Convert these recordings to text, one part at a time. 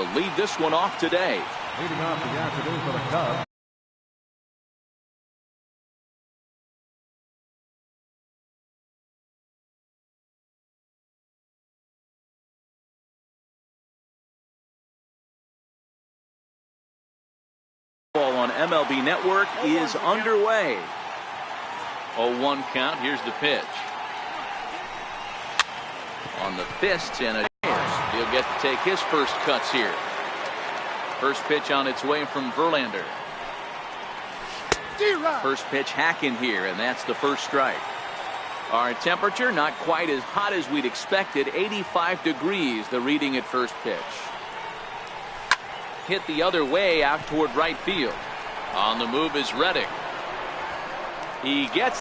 will lead this one off today. Leading off the afternoon for the Cubs. Ball on MLB Network is underway. 0-1 count. Here's the pitch. On the fists and a chance. He'll get to take his first cuts here. First pitch on its way from Verlander. First pitch hacking here, and that's the first strike. Our temperature not quite as hot as we'd expected. 85 degrees the reading at first pitch. Hit the other way out toward right field. On the move is Reddick. He gets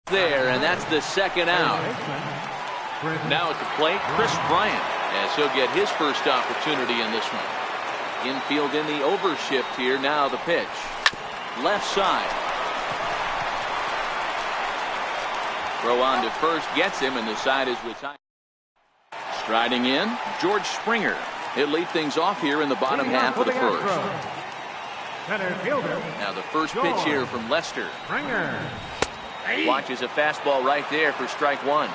there, and that's the second out. Now at the plate, Chris Bryant, as he'll get his first opportunity in this one. Infield in the overshift here. Now the pitch. Left side. Throw on to first, gets him, and the side is retired. Striding in, George Springer. He'll lead things off here in the bottom half of the first. Now the first pitch here from Lester. Watches a fastball right there for strike one.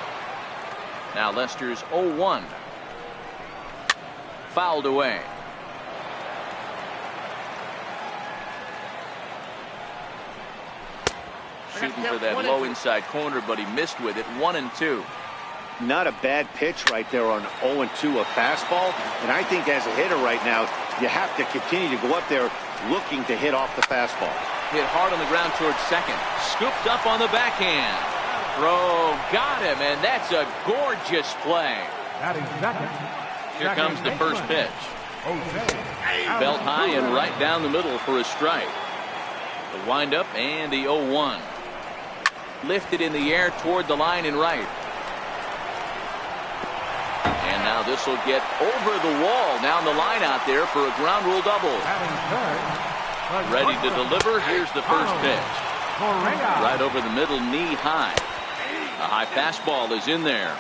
Now Lester's 0-1. Fouled away. Shooting for that low inside corner, but he missed with it. 1-2. Not a bad pitch right there on 0-2, a fastball. And I think as a hitter right now, you have to continue to go up there looking to hit off the fastball. Hit hard on the ground towards second. Scooped up on the backhand. Throw got him, and that's a gorgeous play. Here comes the first pitch. Belt high and right down the middle for a strike. The windup and the 0-1. Lifted in the air toward the line and right. And now this will get over the wall down the line out there for a ground rule double. Ready to deliver. Here's the first pitch. Right over the middle, knee high. A high fastball is in there.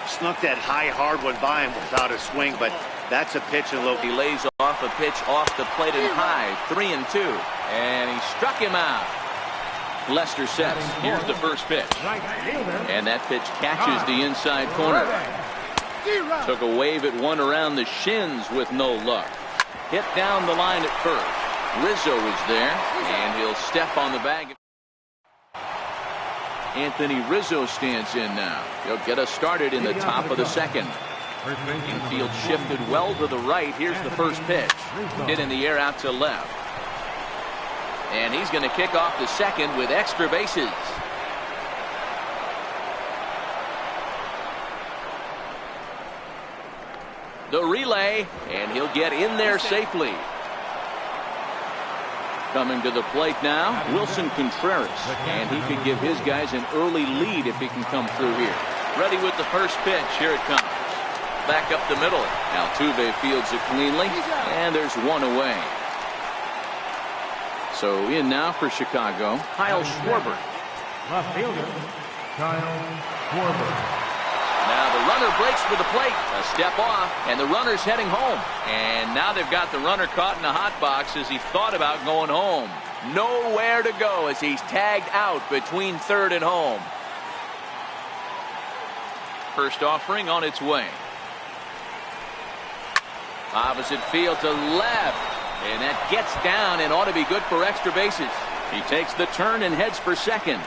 Snuck that high, hard one by him without a swing, but that's a pitch and low. He lays off a pitch off the plate and high. 3-2. And he struck him out. Lester sets. Here's the first pitch. And that pitch catches the inside corner. Took a wave at one around the shins with no luck. Hit down the line at first. Rizzo is there, and he'll step on the bag. Anthony Rizzo stands in now. He'll get us started in the top of the second. Infield shifted well to the right. Here's the first pitch. Hit in the air out to left. And he's going to kick off the second with extra bases. The relay, and he'll get in there safely. Coming to the plate now, Wilson Contreras, and he could give his guys an early lead if he can come through here. Ready with the first pitch. Here it comes. Back up the middle. Altuve fields it cleanly, and there's one away. So in now for Chicago, Kyle Schwarber. Left fielder, Kyle Schwarber. Now the runner breaks for the plate. A step off, and the runner's heading home. And now they've got the runner caught in a hot box as he thought about going home. Nowhere to go as he's tagged out between third and home. First offering on its way. Opposite field to left. And that gets down and ought to be good for extra bases. He takes the turn and heads for second.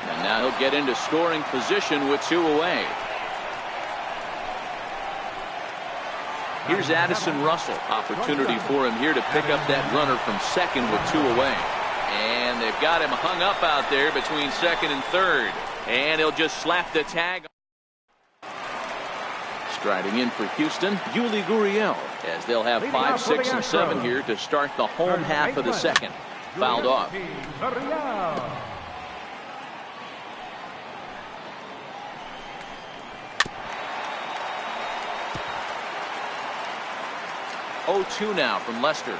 And now he'll get into scoring position with two away. Here's Addison Russell. Opportunity for him here to pick up that runner from second with two away. And they've got him hung up out there between second and third. And he'll just slap the tag. Striding in for Houston, Yuli Gurriel, as they'll have 5, 6, and 7 here to start the home half of the second. Fouled off. 0-2 now from Lester.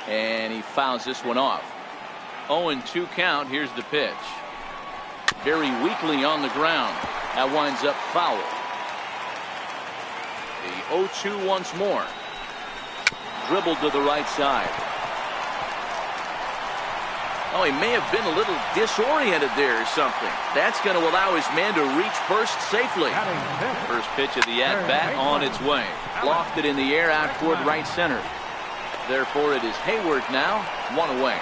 And he fouls this one off. 0-2 count. Here's the pitch. Very weakly on the ground. That winds up foul. The 0-2 once more. Dribbled to the right side. Oh, he may have been a little disoriented there or something. That's going to allow his man to reach first safely. First pitch of the at-bat on its way. Lofted in the air out toward right center. Therefore, it is Hayward now, one away.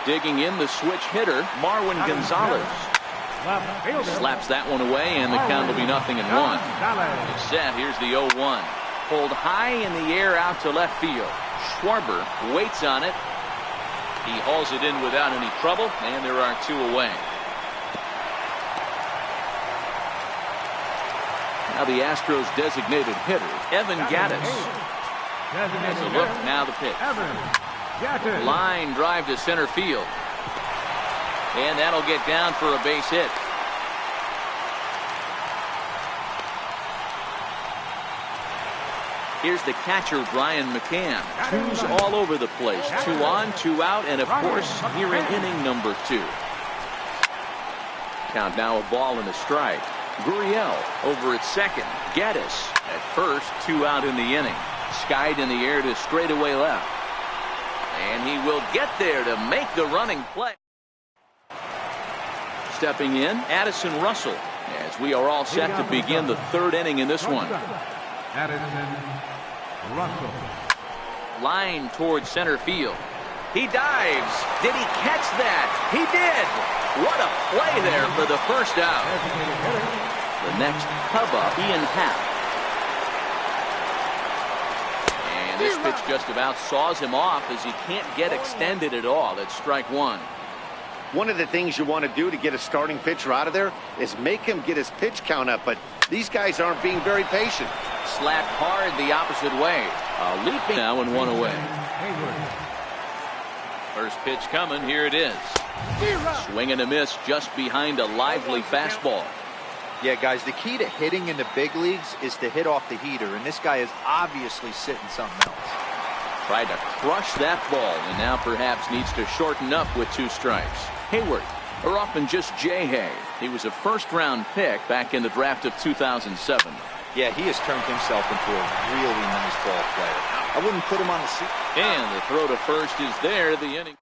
Digging in the switch hitter, Marwin Gonzalez. Slaps that one away, and the count will be 0-1. It's set. Here's the 0-1. Pulled high in the air out to left field. Schwarber waits on it. He hauls it in without any trouble, and there are 2 away. Now the Astros designated hitter, Evan Gattis. Has a look, now the pitch. Line drive to center field. And that'll get down for a base hit. Here's the catcher, Brian McCann. 2s all over the place. 2 on, 2 out, and of course, here in inning number 2. Count now a ball and a strike. Gurriel over at second. Gattis at first. 2 out in the inning. Skied in the air to straightaway left. And he will get there to make the running play. Stepping in, Addison Russell, as we are all set to begin the 3rd inning in this one. Addison Russell. Line towards center field. He dives. Did he catch that? He did. What a play there for the first out. The next Cub up, Ian Happ. And this pitch just about saws him off as he can't get extended at all. It's strike 1. One of the things you want to do to get a starting pitcher out of there is make him get his pitch count up, but these guys aren't being very patient. Slapped hard the opposite way. Leaping now and 1 away. First pitch coming. Here it is. Swing and a miss just behind a lively fastball. Yeah, guys, the key to hitting in the big leagues is to hit off the heater, and this guy is obviously sitting something else. Tried to crush that ball, and now perhaps needs to shorten up with 2 strikes. Hayward, or often just Jay Hay. He was a first-round pick back in the draft of 2007. Yeah, he has turned himself into a really nice ball player. I wouldn't put him on the seat. And the throw to first is there. The inning.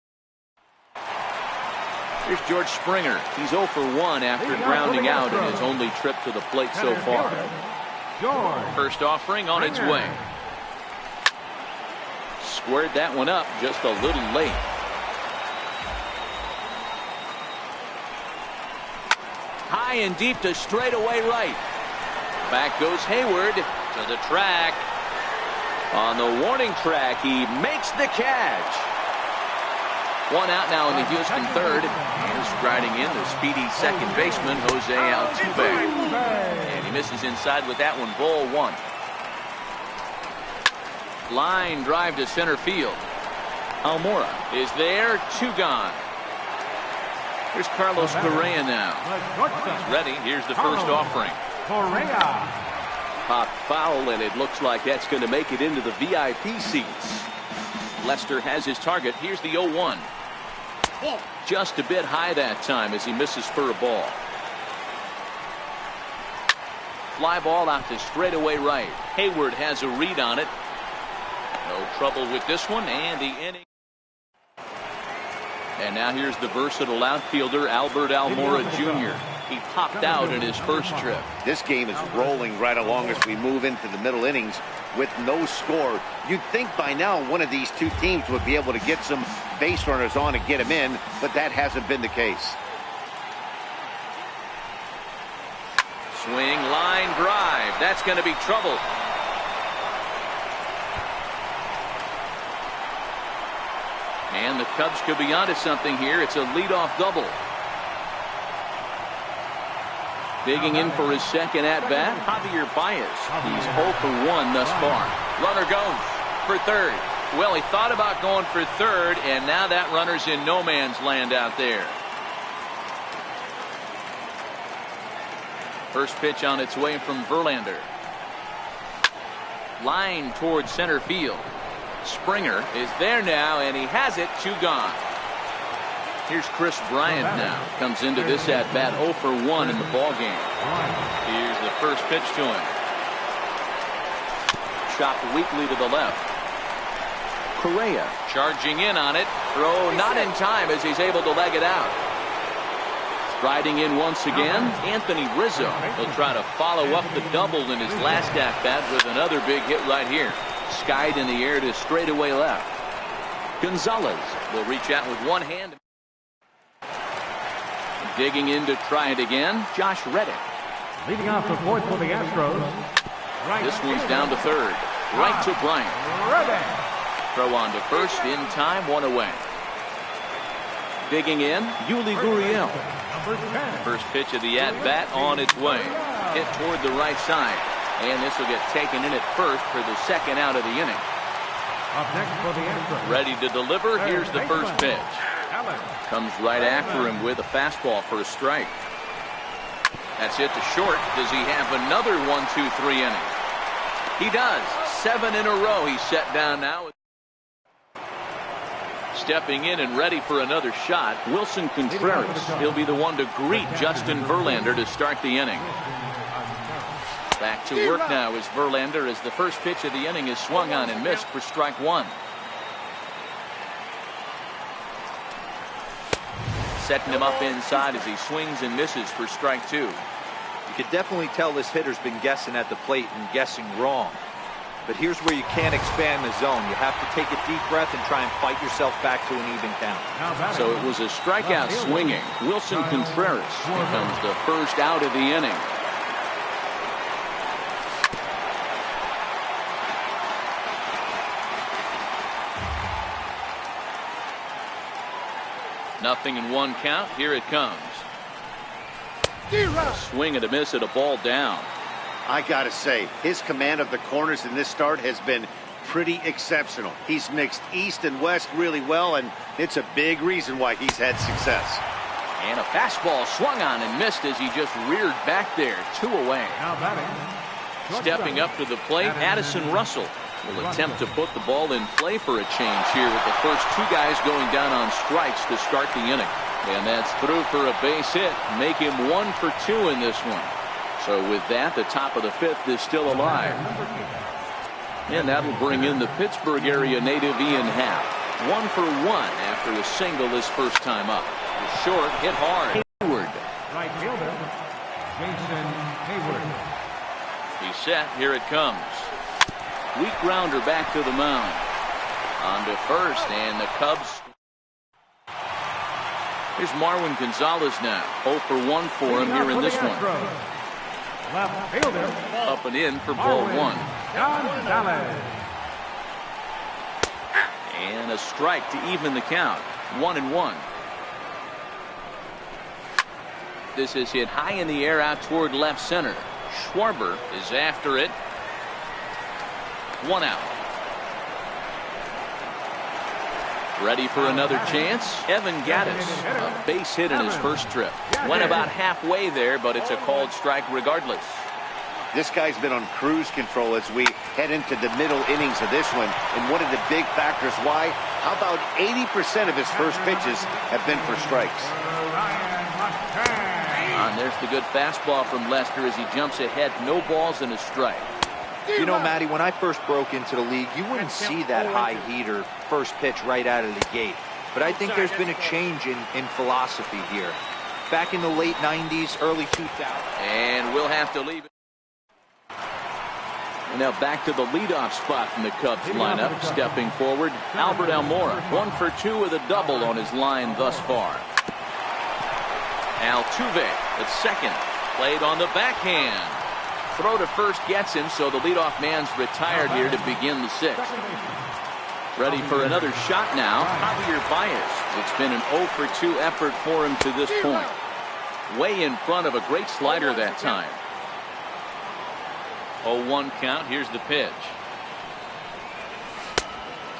Here's George Springer. He's 0 for 1 after grounding out in his only trip to the plate so far. First offering on its way. Squared that one up just a little late. High and deep to straightaway right. Back goes Hayward to the track. On the warning track, he makes the catch. 1 out now in the Houston 3rd. And striding in, the speedy second baseman, Jose Altuve. And he misses inside with that one, ball 1. Line drive to center field. Almora is there, 2 gone. Here's Carlos Correa now. He's ready. Here's the first offering. Pop foul, and it looks like that's going to make it into the VIP seats. Lester has his target. Here's the 0-1. Just a bit high that time as he misses for a ball. Fly ball out to straightaway right. Hayward has a read on it. No trouble with this one, and the inning. And now here's the versatile outfielder, Albert Almora Jr. He popped out in his first trip. This game is rolling right along as we move into the middle innings with no score. You'd think by now one of these 2 teams would be able to get some base runners on and get them in, but that hasn't been the case. Swing, line drive. That's going to be trouble. And the Cubs could be onto something here. It's a leadoff double. Digging in for his second at-bat, Javier Baez. He's 0 for 1 thus far. Runner goes for third. Well, he thought about going for third, and now that runner's in no man's land out there. First pitch on its way from Verlander. Line towards center field. Springer is there now, and he has it. 2 gone. Here's Chris Bryant now. Comes into this at-bat 0 for 1 in the ballgame. Here's the first pitch to him. Chopped weakly to the left. Correa charging in on it. Throw not in time as he's able to leg it out. Riding in once again, Anthony Rizzo. He'll try to follow up the double in his last at-bat with another big hit right here. Skied in the air to straightaway left. Gonzalez will reach out with one hand. Digging in to try it again, Josh Reddick. Leading off the fourth for the Astros. This one's down to third. Right to Bryant. Throw on to first in time, 1 away. Digging in, Yuli Gurriel. First pitch of the at-bat on its way. Hit toward the right side. And this will get taken in at first for the second out of the inning. Up next for the Astros. Ready to deliver. Here's the first pitch. Comes right after him with a fastball for a strike. That's hit to short. Does he have another 1-2-3 inning? He does. 7 in a row he's set down now. Stepping in and ready for another shot, Wilson Contreras. He'll be the one to greet Justin Verlander to start the inning. Back to work now is Verlander as the first pitch of the inning is swung on and missed for strike 1. Setting him up inside as he swings and misses for strike 2. You could definitely tell this hitter's been guessing at the plate and guessing wrong. But here's where you can't expand the zone. You have to take a deep breath and try and fight yourself back to an even count. So it was a strikeout swinging. Wilson Contreras becomes the first out of the inning. Nothing in 1 count. Here it comes. A swing and a miss at a ball down. I gotta say, his command of the corners in this start has been pretty exceptional. He's mixed east and west really well, and it's a big reason why he's had success. And a fastball swung on and missed as he just reared back there. 2 away. Stepping up to the plate, Addison Russell will attempt to put the ball in play for a change here with the first 2 guys going down on strikes to start the inning. And that's through for a base hit. Make him 1 for 2 in this one. So with that, the top of the 5th is still alive. And that'll bring in the Pittsburgh area native Ian Happ. 1 for 1 after a single his first time up. Short, hit hard. Hayward. Right fielder, Jason Hayward. He's set. Here it comes. Weak grounder back to the mound. On to first, and the Cubs. Here's Marwin Gonzalez now. 0 for 1 for him here in this one. Left fielder. Up and in for ball 1. Gonzalez. And a strike to even the count. 1-1. This is hit high in the air out toward left center. Schwarber is after it. 1 out. Ready for another chance. Evan Gattis, a base hit in his first trip. Went about halfway there, but it's a called strike regardless. This guy's been on cruise control as we head into the middle innings of this one. And one of the big factors why, how about 80% of his first pitches have been for strikes? And there's the good fastball from Lester as he jumps ahead. No balls and a strike. You know, Matty, when I first broke into the league, you wouldn't see that high heater first pitch right out of the gate. But I think there's been a change in philosophy here. Back in the late 90s, early 2000s. And we'll have to leave it. And now back to the leadoff spot from the Cubs lineup. Stepping forward, Albert Almora. 1 for 2 with a double on his line thus far. Altuve at second. Played on the backhand. Throw to first gets him, so the leadoff man's retired here to begin the 6th. Ready for another shot now. Javier Baez. It's been an 0 for 2 effort for him to this point. Way in front of a great slider that time. 0-1 count. Here's the pitch.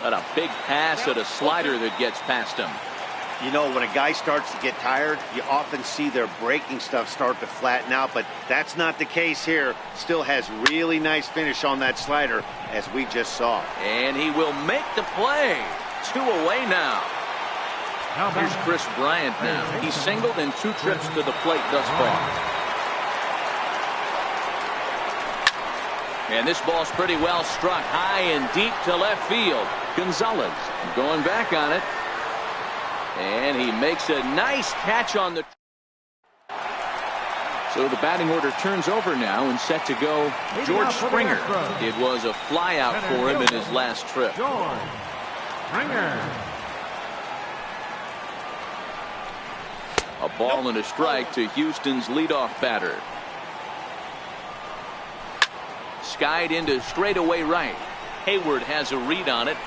And a big pass at a slider that gets past him. You know, when a guy starts to get tired, you often see their breaking stuff start to flatten out, but that's not the case here. Still has really nice finish on that slider, as we just saw. And he will make the play. 2 away now. Here's Chris Bryant now. He's singled in 2 trips to the plate thus far. And this ball's pretty well struck high and deep to left field. Gonzalez going back on it. And he makes a nice catch on the. So the batting order turns over now and set to go George Springer. It was a fly out for him in his last trip. George Springer. A ball and a strike to Houston's leadoff batter. Skied into straightaway right. Hayward has a read on it.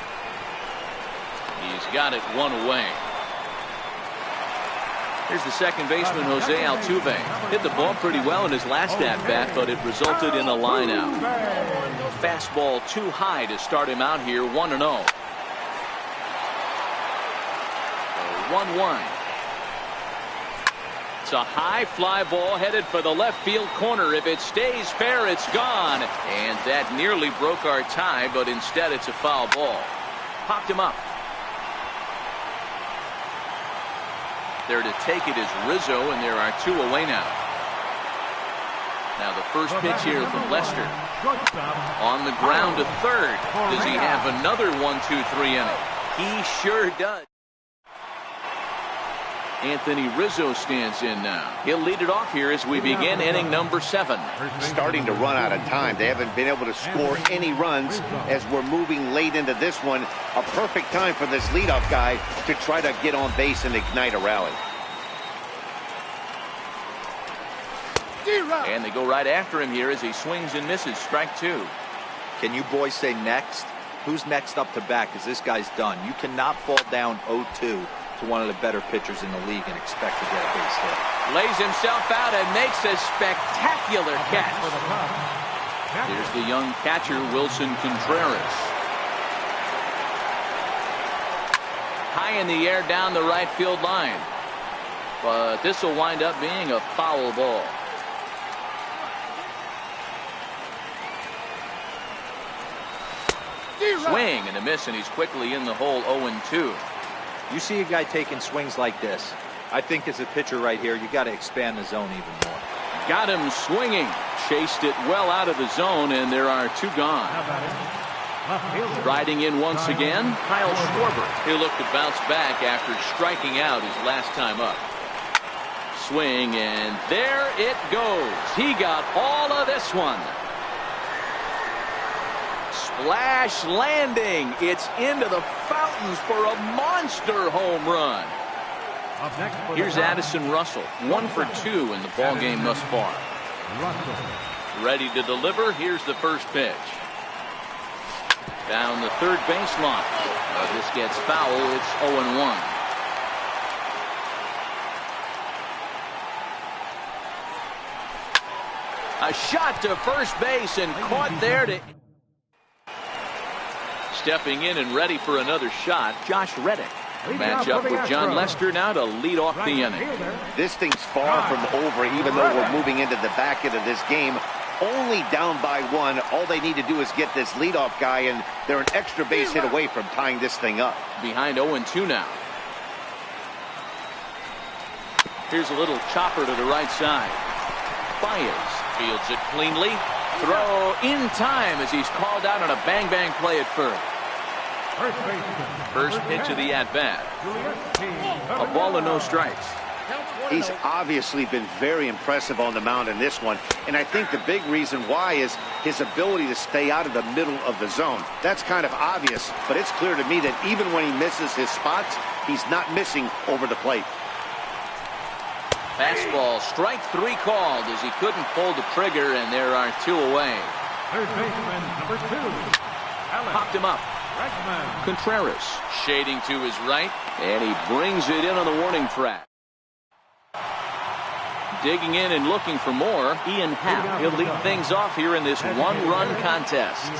He's got it 1 away. Here's the second baseman, Jose Altuve. Hit the ball pretty well in his last at-bat, but it resulted in a line out. Fastball too high to start him out here, 1-0. 1-1. It's a high fly ball headed for the left field corner. If it stays fair, it's gone. And that nearly broke our tie, but instead it's a foul ball. Popped him up. There to take it is Rizzo, and there are 2 away now. Now the first pitch here from Lester. On the ground to third. Does he have another 1-2-3 inning? He sure does. Anthony Rizzo stands in now. He'll lead it off here as we begin inning number 7. Starting to run out of time. They haven't been able to score any runs as we're moving late into this one. A perfect time for this leadoff guy to try to get on base and ignite a rally. And they go right after him here as he swings and misses. Strike 2. Can you boys say next? Who's next up to bat? Because this guy's done. You cannot fall down 0-2 to one of the better pitchers in the league and expect to get a base hit. Lays himself out and makes a spectacular catch. Here's the young catcher, Wilson Contreras. High in the air down the right field line. But this will wind up being a foul ball. Swing and a miss, and he's quickly in the hole. 0-2. You see a guy taking swings like this. I think as a pitcher right here, you got to expand the zone even more. Got him swinging. Chased it well out of the zone, and there are 2 gone. Riding in once again, Kyle Schwarber. He'll look to bounce back after striking out his last time up. Swing, and there it goes. He got all of this one. Splash landing. It's into the fountains for a monster home run. Here's Addison Russell. 1 for 2 in the ballgame thus far. Ready to deliver. Here's the first pitch. Down the third baseline. This gets foul. It's 0-1. A shot to first base and caught there to. Stepping in and ready for another shot, Josh Reddick. Match up with John Lester now to lead off the inning. This thing's far from over, even though we're moving into the back end of this game. Only down by 1. All they need to do is get this leadoff guy, and they're an extra base hit away from tying this thing up. Behind 0-2 now. Here's a little chopper to the right side. Baez fields it cleanly. Throw in time as he's called out on a bang-bang play at first. First pitch of the at-bat. A ball and no strikes. He's obviously been very impressive on the mound in this one, and I think the big reason why is his ability to stay out of the middle of the zone. That's kind of obvious, but it's clear to me that even when he misses his spots, he's not missing over the plate. Fastball, strike 3 called as he couldn't pull the trigger, and there are 2 away. Third baseman, number 2. Popped him up. Contreras shading to his right, and he brings it in on the warning track. Digging in and looking for more, Ian Happ. He'll lead things off here in this one-run contest.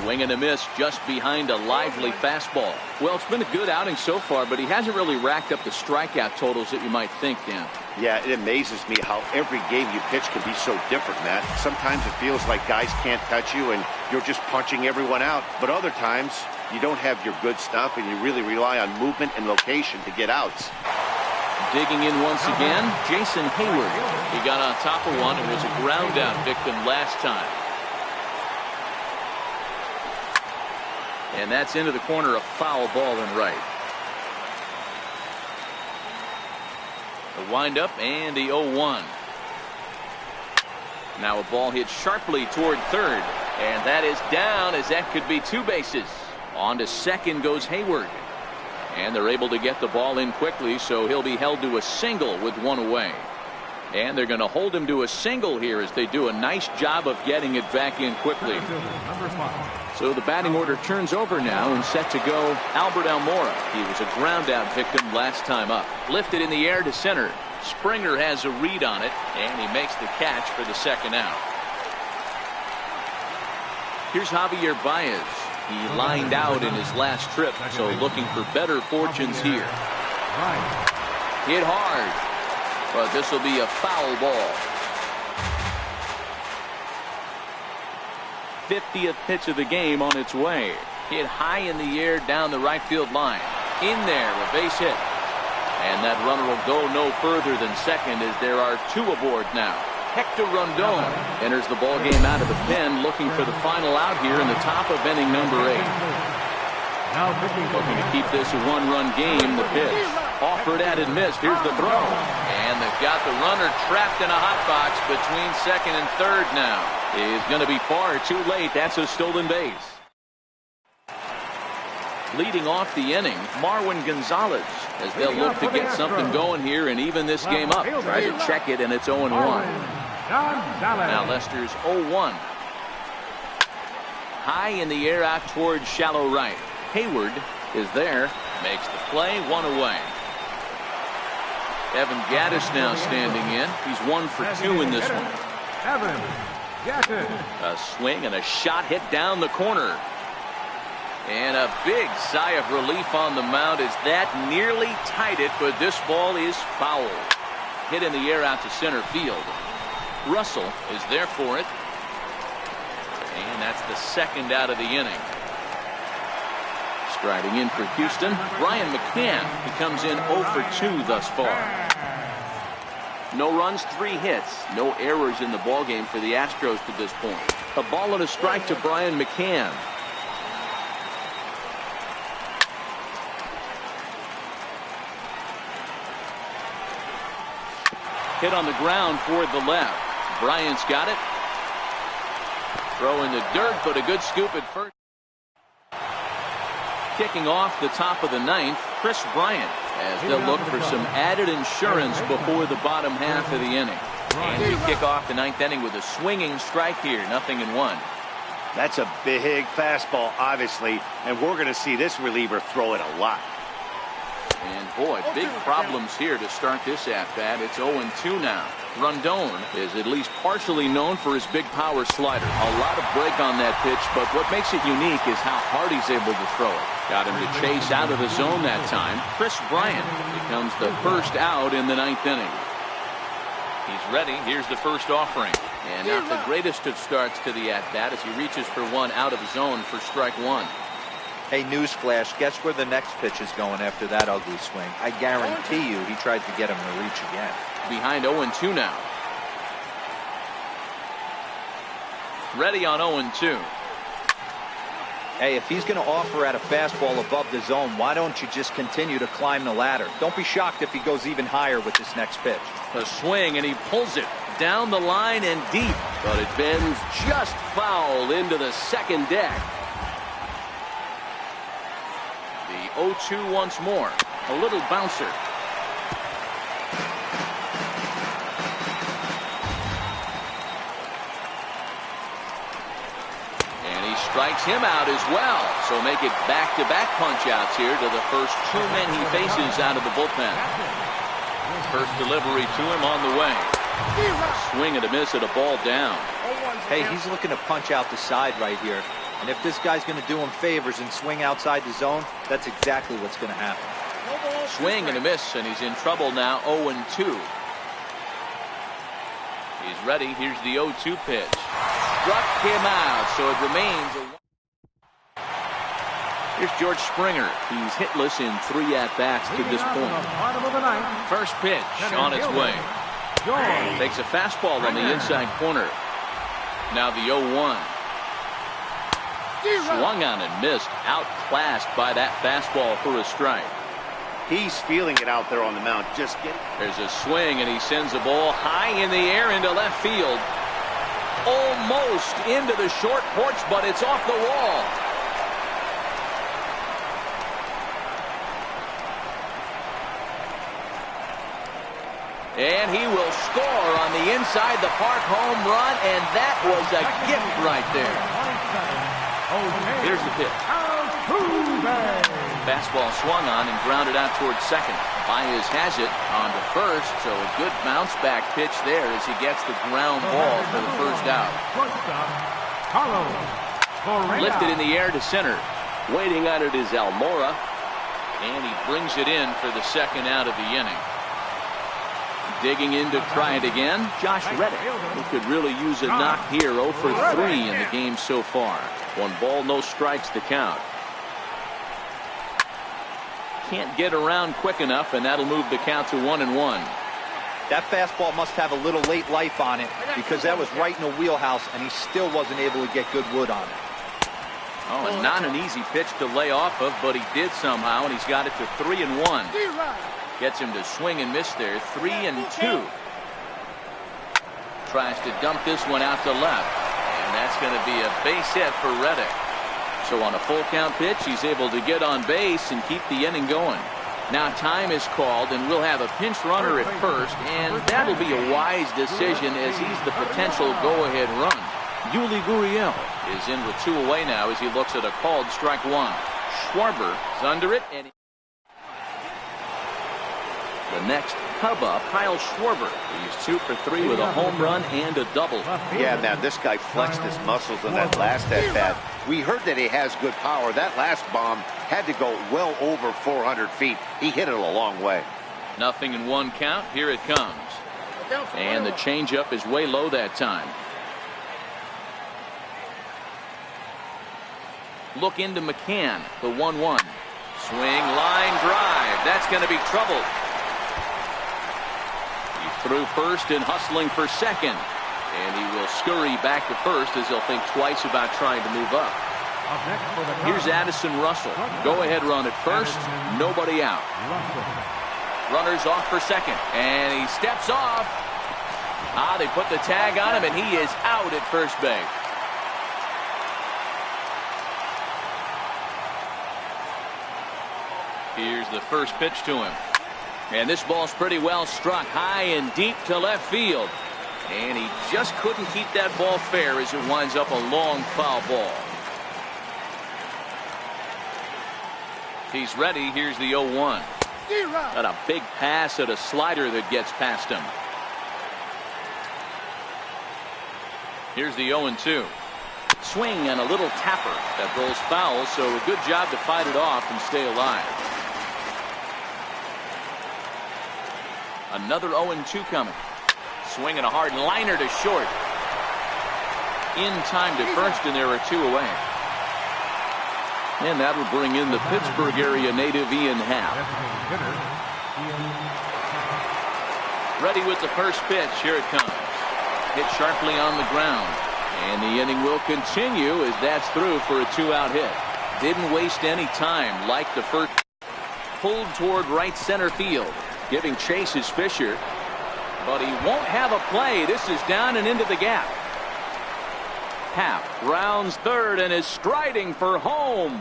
Swing and a miss just behind a lively fastball. Well, it's been a good outing so far, but he hasn't really racked up the strikeout totals that you might think, Dan. Yeah, it amazes me how every game you pitch can be so different, Matt. Sometimes it feels like guys can't touch you and you're just punching everyone out. But other times, you don't have your good stuff and you really rely on movement and location to get outs. Digging in once again, Jason Hayward. He got on top of one and was a ground out victim last time. And that's into the corner, a foul ball and right. The windup and the 0-1. Now a ball hit sharply toward third. And that is down, as that could be two bases. On to second goes Hayward. And they're able to get the ball in quickly, so he'll be held to a single with one away. And they're going to hold him to a single here as they do a nice job of getting it back in quickly. So the batting order turns over now and set to go Albert Almora. He was a ground out victim last time up. Lifted in the air to center. Springer has a read on it, and he makes the catch for the second out. Here's Javier Baez. He lined out in his last trip, so looking for better fortunes here. Hit hard. But this will be a foul ball. 50th pitch of the game on its way. Hit high in the air down the right field line. In there, a base hit. And that runner will go no further than second as there are two aboard now. Hector Rondon enters the ball game out of the pen, looking for the final out here in the top of inning number 8. Looking to keep this a one-run game. The pitch offered at and missed. Here's the throw, and they've got the runner trapped in a hot box between second and third now. He's going to be far too late. That's a stolen base. Leading off the inning, Marwin Gonzalez, as they'll look to get something going here and even this game up. Try to check it, and it's 0-1. Now Lester's 0-1. High in the air out towards shallow right. Hayward is there, makes the play, one away. Evan Gattis now standing in. He's 1 for 2 in this one. Evan Gattis. A swing and a shot hit down the corner. And a big sigh of relief on the mound as that nearly tied it, but this ball is foul. Hit in the air out to center field. Russell is there for it. And that's the second out of the inning. Striding in for Houston, Brian McCann. He comes in 0 for 2 thus far. No runs, 3 hits. No errors in the ballgame for the Astros to this point. A ball and a strike to Brian McCann. Hit on the ground toward the left. Bryant's got it. Throw in the dirt, but a good scoop at first. Kicking off the top of the 9th, Chris Bryant, as they'll look for some added insurance before the bottom half of the inning. And we kick off the 9th inning with a swinging strike here, 0-1. That's a big fastball, obviously, and we're going to see this reliever throw it a lot. And boy, big problems here to start this at-bat. It's 0-2 now. Rondon is at least partially known for his big power slider. A lot of break on that pitch, but what makes it unique is how hard he's able to throw it. Got him to chase out of the zone that time. Chris Bryant becomes the first out in the 9th inning. He's ready. Here's the first offering. And not the greatest of starts to the at-bat as he reaches for one out of zone for strike 1. Hey, newsflash, guess where the next pitch is going after that ugly swing? I guarantee you he tried to get him to reach again. Behind 0-2 now. Ready on 0-2. Hey, if he's going to offer at a fastball above the zone, why don't you just continue to climb the ladder? Don't be shocked if he goes even higher with this next pitch. A swing, and he pulls it down the line and deep, but it bends just foul into the second deck. The 0-2 once more. A little bouncer. Strikes him out as well. So make it back-to-back punch-outs here to the first two men he faces out of the bullpen. First delivery to him on the way. Swing and a miss at a ball down. Hey, he's looking to punch out the side right here. And if this guy's going to do him favors and swing outside the zone, that's exactly what's going to happen. Swing and a miss, and he's in trouble now, 0-2. He's ready. Here's the 0-2 pitch. Struck him out, so it remains. Here's George Springer. He's hitless in 3 at-bats to this point. First pitch on its way. Takes a fastball on the inside corner. Now the 0-1. Swung on and missed. Outclassed by that fastball for a strike. He's feeling it out there on the mound. Just get. There's a swing, and he sends the ball high in the air into left field. Almost into the short porch, but it's off the wall. And he will score on the inside the park home run, and that was a gift right there. Here's the pitch. Fastball swung on and grounded out towards second. Baez has it on to first, so a good bounce back pitch there as he gets the ground ball for the first out. Lifted in the air to center. Waiting on it is Almora, and he brings it in for the second out of the inning. Digging in to try it again, Josh Reddick, who could really use a knock here. 0 for 3 in the game so far. 1 ball, no strikes to count. Can't get around quick enough, and that'll move the count to 1-1. That fastball must have a little late life on it, because that was right in the wheelhouse, and he still wasn't able to get good wood on it. Oh, and not an easy pitch to lay off of, but he did somehow, and he's got it to 3-1. Gets him to swing and miss there. 3-2. Tries to dump this one out to left, and that's going to be a base hit for Reddick. So on a full count pitch, he's able to get on base and keep the inning going. Now time is called, and we'll have a pinch runner at first, and that'll be a wise decision as he's the potential go-ahead run. Yuli Gurriel is in with 2 away now as he looks at a called strike 1. Schwarber is under it, and the next Cub up, Kyle Schwarber. He's 2 for 3 with a home run and a double. Yeah, man, this guy flexed his muscles on that last at-bat. We heard that he has good power. That last bomb had to go well over 400 feet. He hit it a long way. 0-1 count. Here it comes. And the changeup is way low that time. Look into McCann, the 1-1. Swing, line drive. That's going to be trouble. Through first and hustling for second. And he will scurry back to first as he'll think twice about trying to move up. Here's Addison Russell. Go-ahead run at first. Nobody out. Runner's off for second. And he steps off. They put the tag on him, and he is out at first base. Here's the first pitch to him. And this ball's pretty well struck high and deep to left field. And he just couldn't keep that ball fair as it winds up a long foul ball. He's ready. Here's the 0-1. Got a big pass at a slider that gets past him. Here's the 0-2. Swing and a little tapper that rolls foul, so a good job to fight it off and stay alive. Another 0-2 coming. Swing and a hard liner to short. In time to first, and there are 2 away. And that'll bring in the Pittsburgh area native Ian Happ. Ready with the first pitch. Here it comes. Hit sharply on the ground. And the inning will continue as that's through for a 2-out hit. Didn't waste any time like the first. Pulled toward right center field. Giving chase is Fisher. But he won't have a play. This is down and into the gap. Happ rounds third and is striding for home.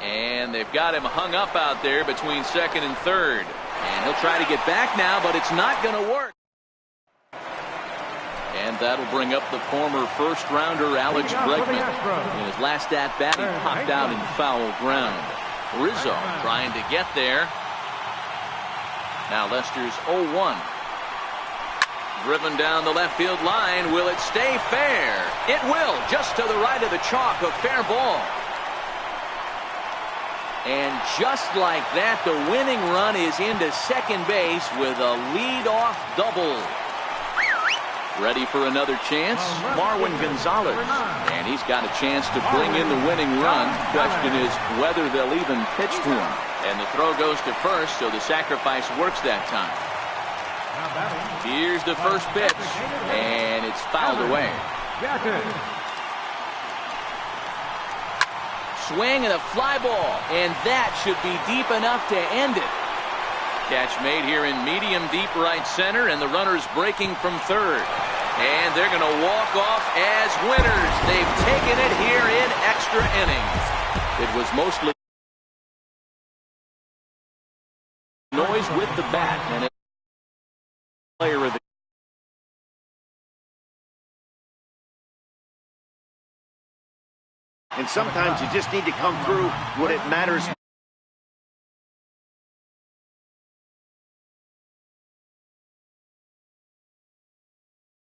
And they've got him hung up out there between second and third. And he'll try to get back now, but it's not going to work. And that'll bring up the former first-rounder Alex Bregman. In his last at-bat, he popped out in foul ground. Rizzo trying to get there. Now Lester's 0-1. Driven down the left field line. Will it stay fair? It will. Just to the right of the chalk. A fair ball. And just like that, the winning run is into second base with a lead-off double. Ready for another chance? Marwin Gonzalez. And he's got a chance to bring in the winning run. Question is whether they'll even pitch to him. And the throw goes to first, so the sacrifice works that time. Here's the first pitch. And it's fouled away. Swing and a fly ball. And that should be deep enough to end it. Catch made here in medium deep right center, and the runner's breaking from third. And they're going to walk off as winners. They've taken it here in extra innings. It was mostly noise with the bat, and it's player of the and sometimes you just need to come through when it matters.